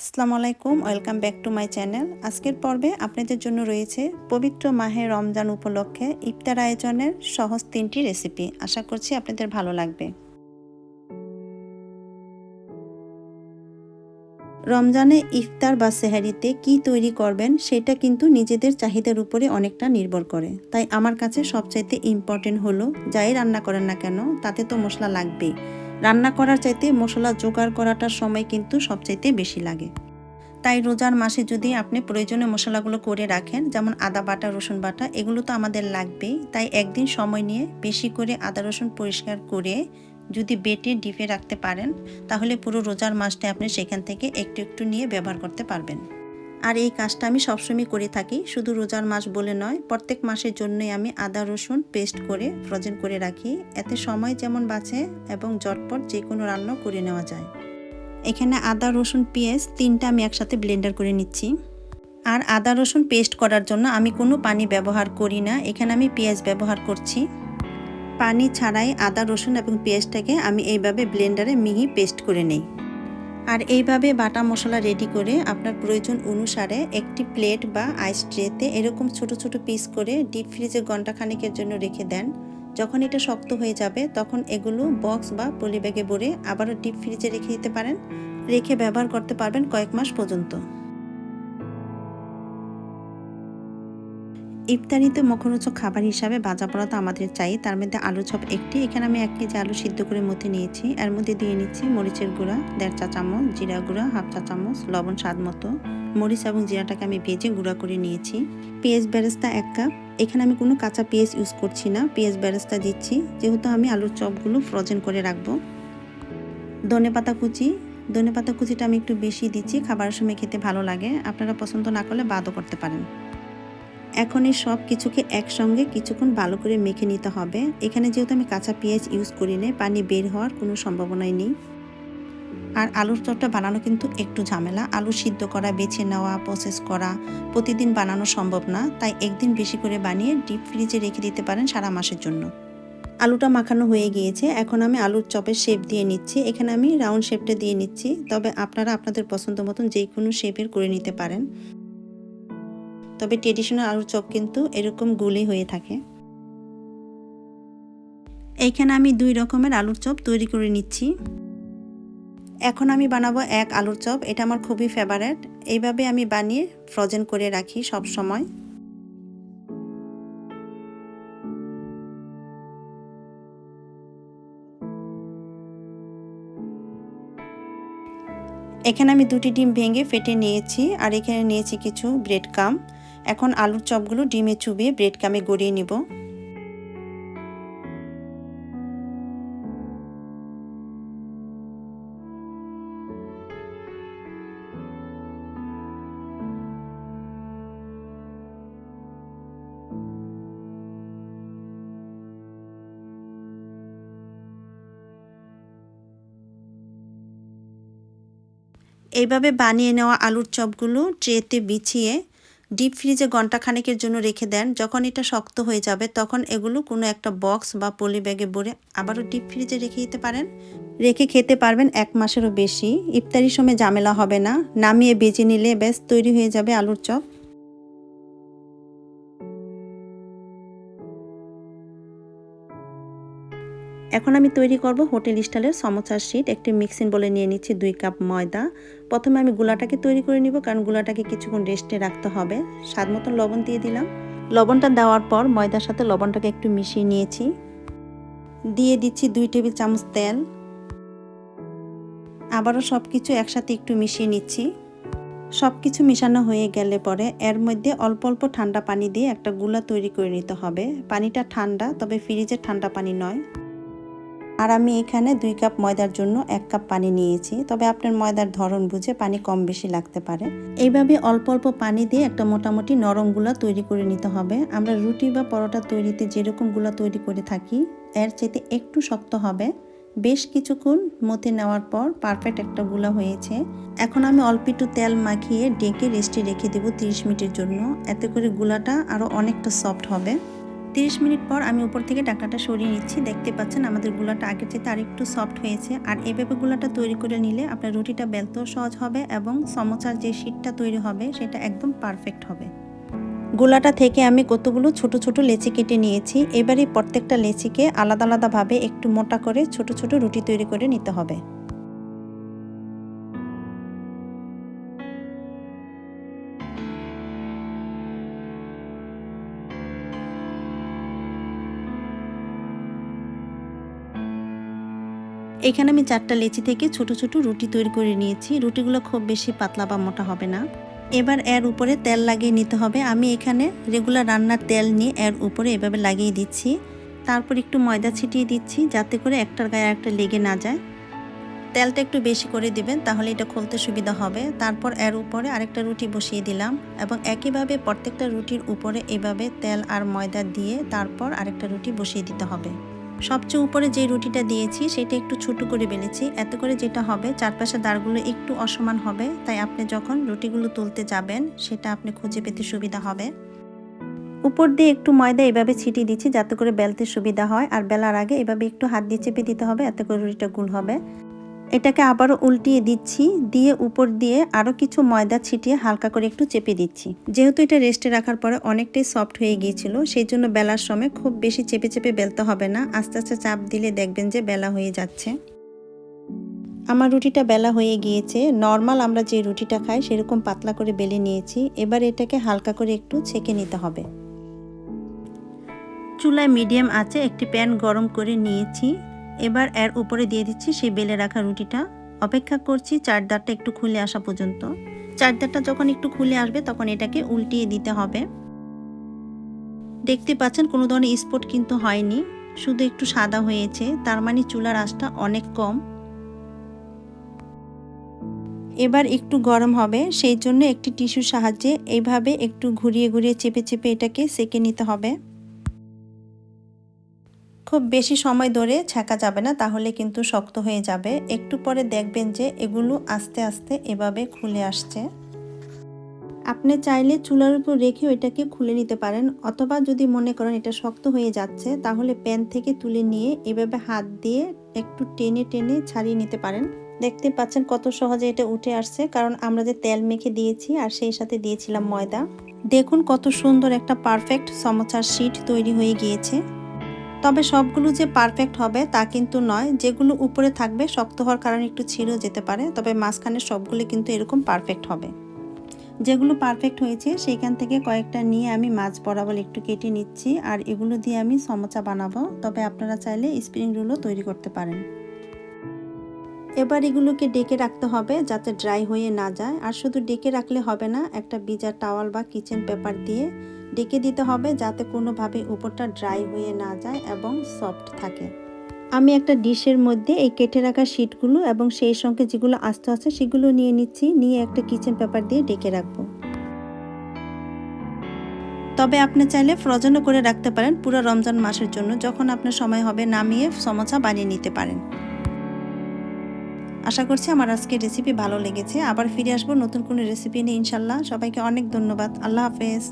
আসসালামু আলাইকুম, welcome back to my channel. আজকের পর্বে আপনাদের জন্য রয়েছে পবিত্র মাহে রমজান উপলক্ষে ইফতার আয়োজনের সহজ 3টি রেসিপি। আশা করছি আপনাদের ভালো লাগবে। রমজানে ইফতার বা সেহরিতে কি তৈরি করবেন সেটা কিন্তু নিজেদের চাহিদার উপরে অনেকটা নির্ভর করে। তাই আমার কাছে সবচাইতে ইম্পর্টেন্ট হলো যাই রান্না করেন না কেন তাতে তো মশলা লাগবেই। রান্না করার চাইতে মশলা জোগাড় করাটার সময় কিন্তু সবচাইতে বেশি লাগে। তাই রোজার মাসে যদি আপনি প্রয়োজনীয় মশলাগুলো করে রাখেন, যেমন আদা বাটা, রসুন বাটা, এগুলো তো আমাদের লাগবেই। তাই একদিন সময় নিয়ে বেশি করে আদা রসুন পরিষ্কার করে যদি বেটে ডিপে রাখতে পারেন, তাহলে পুরো রোজার মাসটা আপনি সেখান থেকে একটু একটু নিয়ে ব্যবহার করতে পারবেন। আর এই কাজটা আমি সবসময় করে থাকি, শুধু রোজার মাস বলে নয়, প্রত্যেক মাসের জন্যই আমি আদা রসুন পেস্ট করে ফ্রোজেন করে রাখি। এতে সময় যেমন বাঁচে এবং ঝটপট যে কোনো রান্না করে নেওয়া যায়। এখানে আদা রসুন পেঁয়াজ 3টা আমি একসাথে ব্লেন্ডার করে নিচ্ছি। আর আদা রসুন পেস্ট করার জন্য আমি কোনো পানি ব্যবহার করি না, এখানে আমি পেঁয়াজ ব্যবহার করছি। পানি ছাড়াই আদা রসুন এবং পেঁয়াজটাকে আমি এইভাবে ব্লেন্ডারে মিহি পেস্ট করে নেই। আর এইভাবে বাটা মশলা রেডি করে আপনার প্রয়োজন অনুসারে একটি প্লেট বা আইস ট্রেতে এরকম ছোট ছোট পিস করে ডিপ ফ্রিজে ঘন্টাখানেকের জন্য রেখে দেন। যখন এটা শক্ত হয়ে যাবে তখন এগুলো বক্স বা পলি ব্যাগে ভরে আবারও ডিপ ফ্রিজে রেখে দিতে পারেন। রেখে ব্যবহার করতে পারবেন কয়েক মাস পর্যন্ত। ইফতারিতে মুখরোচক খাবার হিসাবে ভাজা পোড়া তো আমাদের চাই, তার মধ্যে আলু চপ একটি। এখানে আমি 1 কেজি আলু সিদ্ধ করে মধ্যে নিয়েছি। এর মধ্যে দিয়ে নিচ্ছি মরিচের গুঁড়া 1.5 চা চামচ, জিরা গুঁড়া 1/2 চা চামচ, লবণ স্বাদ মতো। মরিচ এবং জিরাটাকে আমি ভেজে গুঁড়া করে নিয়েছি। পেঁয়াজ বেরেস্তা 1 কাপ। এখানে আমি কোনো কাঁচা পেঁয়াজ ইউজ করছি না, পেঁয়াজ বেরেস্তা দিচ্ছি যেহেতু আমি আলুর চপগুলো ফ্রোজেন করে রাখবো। ধনেপাতা কুচিটা আমি একটু বেশি দিচ্ছি, খাবারের সময় খেতে ভালো লাগে। আপনারা পছন্দ না করলে বাদও করতে পারেন। এখন এই সব কিছুকে একসঙ্গে কিছুক্ষণ ভালো করে মেখে নিতে হবে। এখানে যেহেতু আমি কাঁচা পেঁয়াজ ইউজ করি না, পানি বের হওয়ার কোনো সম্ভাবনাই নেই। আর আলুর চপটা বানানো কিন্তু একটু ঝামেলা। আলু সিদ্ধ করা, বেছে নেওয়া, প্রসেস করা প্রতিদিন বানানো সম্ভব না। তাই একদিন বেশি করে বানিয়ে ডিপ ফ্রিজে রেখে দিতে পারেন সারা মাসের জন্য। আলুটা মাখানো হয়ে গিয়েছে, এখন আমি আলুর চপের শেপ দিয়ে নিচ্ছি। এখানে আমি রাউন্ড শেপটা দিয়ে নিচ্ছি, তবে আপনারা আপনাদের পছন্দ মতন যে কোনো শেপের করে নিতে পারেন। তবে ট্রেডিশনাল আলুর চপ কিন্তু এরকম গোলই হয়ে থাকে। এইখানে আমি 2 রকমের আলুর চপ তৈরি করে নিচ্ছি। এখন আমি বানাবো এক আলুর চপ, এটা আমার খুবই ফেভারিট। এইভাবে আমি বানিয়ে ফ্রোজেন করে রাখি সব সময়। এখানে আমি 2টি ডিম ভেঙে ফেটে নিয়েছি, আর এখানে নিয়েছি কিছু ব্রেড কাম। এখন আলুর চপগুলো ডিমে চুবিয়ে ব্রেড কামে গড়িয়ে নিব। এইভাবে বানিয়ে নেওয়া আলুর চপগুলো ট্রেতে বিছিয়ে ডিপ ফ্রিজে ঘন্টাখানেকের জন্য রেখে দেন। যখন এটা শক্ত হয়ে যাবে তখন এগুলো কোনো একটা বক্স বা পলি ব্যাগে ভরে আবারও ডিপ ফ্রিজে রেখে দিতে পারেন। রেখে খেতে পারবেন 1 মাসেরও বেশি। ইফতারির সময় ঝামেলা হবে না, নামিয়ে বেজে নিলে ব্যাস তৈরি হয়ে যাবে আলুর চপ। এখন আমি তৈরি করব হোটেল স্টাইলের সমোসার শীট। একটি মিক্সিং বলে নিয়ে নিচ্ছি 2 কাপ ময়দা। প্রথমে আমি গুলাটাকে তৈরি করে নিব, কারণ গুলাটাকে কিছুক্ষণ রেস্টে রাখতে হবে। স্বাদ মতো লবণ দিয়ে দিলাম। লবণটা দেওয়ার পর ময়দার সাথে লবণটাকে একটু মিশিয়ে নিয়েছি। দিয়ে দিচ্ছি 2 টেবিল চামচ তেল। আবারও সব কিছু একসাথে একটু মিশিয়ে নিচ্ছি। সব কিছু মেশানো হয়ে গেলে পরে এর মধ্যে অল্প অল্প ঠান্ডা পানি দিয়ে একটা গুলা তৈরি করে নিতে হবে। পানিটা ঠান্ডা, তবে ফ্রিজের ঠান্ডা পানি নয়। আর আমি এখানে 2 কাপ ময়দার জন্য 1 কাপ পানি নিয়েছি, তবে আপনার ময়দার ধরন বুঝে পানি কম বেশি লাগতে পারে। এইভাবে অল্প অল্প পানি দিয়ে একটা মোটামুটি নরম গুলা তৈরি করে নিতে হবে। আমরা রুটি বা পরোটা তৈরিতে যেরকম গুলা তৈরি করে থাকি এর চেয়ে একটু শক্ত হবে। বেশ কিছুক্ষণ মথে নেওয়ার পর পারফেক্ট একটা গুলা হয়েছে। এখন আমি অল্প একটু তেল মাখিয়ে ডেকে রেস্টে রেখে দেব 30 মিনিটের জন্য। এতে করে গুলাটা আরও অনেকটা সফট হবে। 30 মিনিট পর আমি উপর থেকে ঢাকনাটা সরিয়ে নিচ্ছি। দেখতে পাচ্ছেন আমাদের গুলাটা আগের চাইতে আরেকটু সফট হয়েছে। আর এভাবে গুলাটা তৈরি করে নিলে আপনার রুটিটা বেলতেও সহজ হবে এবং সমোসার যে শীটটা তৈরি হবে সেটা একদম পারফেক্ট হবে। গোলাটা থেকে আমি কতগুলো ছোট ছোট লেচি কেটে নিয়েছি। এবারে প্রত্যেকটা লেচিকে আলাদা আলাদাভাবে একটু মোটা করে ছোট ছোট রুটি তৈরি করে নিতে হবে। এখানে আমি 4টা লেচি থেকে ছোট ছোট রুটি তৈরি করে নিয়েছি। রুটিগুলো খুব বেশি পাতলা বা মোটা হবে না। এবার এর উপরে তেল লাগিয়ে নিতে হবে। আমি এখানে রেগুলার রান্নার তেল নিয়ে এর উপরে এভাবে লাগিয়ে দিচ্ছি। তারপর একটু ময়দা ছিটিয়ে দিচ্ছি যাতে করে একটার গায়ে একটা লেগে না যায়। তেলটা একটু বেশি করে দিবেন, তাহলে এটা খুলতে সুবিধা হবে। তারপর এর উপরে আরেকটা রুটি বসিয়ে দিলাম এবং একইভাবে প্রত্যেকটা রুটির উপরে এভাবে তেল আর ময়দা দিয়ে তারপর আরেকটা রুটি বসিয়ে দিতে হবে। সবচেয়ে উপরে যে রুটিটা দিয়েছি সেটা একটু ছোট করে বেলেছি। এতে করে যেটা হবে চারপাশের দাঁড়গুলো একটু অসমান হবে, তাই আপনি যখন রুটিগুলো তুলতে যাবেন সেটা আপনি খুঁজে পেতে সুবিধা হবে। উপর দিয়ে একটু ময়দা এভাবে ছিটিয়ে দিচ্ছি যাতে করে বেলতে সুবিধা হয়। আর বেলার আগে এভাবে একটু হাত দিয়ে চেপে দিতে হবে, এতে করে রুটিটা গোল হবে। এটাকে আবারও উল্টিয়ে দিচ্ছি, দিয়ে উপর দিয়ে আরও কিছু ময়দা ছিটিয়ে হালকা করে একটু চেপে দিচ্ছি। যেহেতু এটা রেস্টে রাখার পরে অনেকটাই সফট হয়ে গিয়েছিল, সেই জন্য বেলার সময় খুব বেশি চেপে চেপে বেলতে হবে না। আস্তে আস্তে চাপ দিলে দেখবেন যে বেলা হয়ে যাচ্ছে। আমার রুটিটা বেলা হয়ে গিয়েছে। নর্মাল আমরা যে রুটিটা খাই সেরকম পাতলা করে বেলে নিয়েছি। এবার এটাকে হালকা করে একটু ছেঁকে নিতে হবে। চুলায় মিডিয়াম আঁচে একটি প্যান গরম করে নিয়েছি। এবার এর উপরে দিয়ে দিচ্ছি সেই বেলে রাখা রুটিটা। অপেক্ষা করছি চারধারটা একটু খুলে আসা পর্যন্ত। চারধারটা যখন একটু খুলে আসবে তখন এটাকে উল্টিয়ে দিতে হবে। দেখতে পাচ্ছেন কোনো ধরনের স্পট কিন্তু হয়নি, শুধু একটু সাদা হয়েছে, তার মানে চুলার আঁচটা অনেক কম। এবার একটু গরম হবে, সেই জন্য একটি টিস্যুর সাহায্যে এইভাবে একটু ঘুরিয়ে ঘুরিয়ে চেপে চেপে এটাকে সেঁকে নিতে হবে। খুব বেশি সময় ধরে ছাঁকা যাবে না, তাহলে কিন্তু শক্ত হয়ে যাবে। একটু পরে দেখবেন যে এগুলো আস্তে আস্তে এভাবে খুলে আসছে। আপনি চাইলে চুলার উপর রেখেও এটাকে খুলে নিতে পারেন, অথবা যদি মনে করেন এটা শক্ত হয়ে যাচ্ছে তাহলে প্যান থেকে তুলে নিয়ে এভাবে হাত দিয়ে একটু টেনে টেনে ছাড়িয়ে নিতে পারেন। দেখতে পাচ্ছেন কত সহজে এটা উঠে আসছে, কারণ আমরা যে তেল মেখে দিয়েছি আর সেই সাথে দিয়েছিলাম ময়দা। দেখুন কত সুন্দর একটা পারফেক্ট সমোসার শীট তৈরি হয়ে গিয়েছে। তবে সবগুলো যে পারফেক্ট হবে তা কিন্তু নয়, যেগুলো উপরে থাকবে শক্ত হওয়ার কারণে একটু ছিঁড়েও যেতে পারে, তবে মাঝখানে সবগুলো কিন্তু এরকম পারফেক্ট হবে। যেগুলো পারফেক্ট হয়েছে সেইখান থেকে কয়েকটা নিয়ে আমি মাছ বরাবর একটু কেটে নিচ্ছি, আর এগুলো দিয়ে আমি সমোসা বানাবো। তবে আপনারা চাইলে স্প্রিং রোলও তৈরি করতে পারেন। এবার এগুলোকে ডেকে রাখতে হবে যাতে ড্রাই হয়ে না যায়। আর শুধু ডেকে রাখলে হবে না, একটা ভিজা টাওয়াল বা কিচেন পেপার দিয়ে ডেকে দিতে হবে যাতে কোনোভাবে উপরটা ড্রাই হয়ে না যায় এবং সফট থাকে। আমি একটা ডিশের মধ্যে এই কেটে রাখা শিটগুলো এবং সেই সঙ্গে যেগুলো আস্ত আছে সেগুলো নিয়ে নিচ্ছি, নিয়ে একটা কিচেন পেপার দিয়ে ডেকে রাখবো। তবে আপনি চাইলে ফ্রোজেনও করে রাখতে পারেন পুরো রমজান মাসের জন্য, যখন আপনার সময় হবে নামিয়ে সমোসা বানিয়ে নিতে পারেন। আশা করছি আমার আজকের রেসিপি ভালো লেগেছে। আবার ফিরে আসবো নতুন কোনো রেসিপি নিয়ে ইনশাল্লাহ। সবাইকে অনেক ধন্যবাদ। আল্লাহ হাফেজ।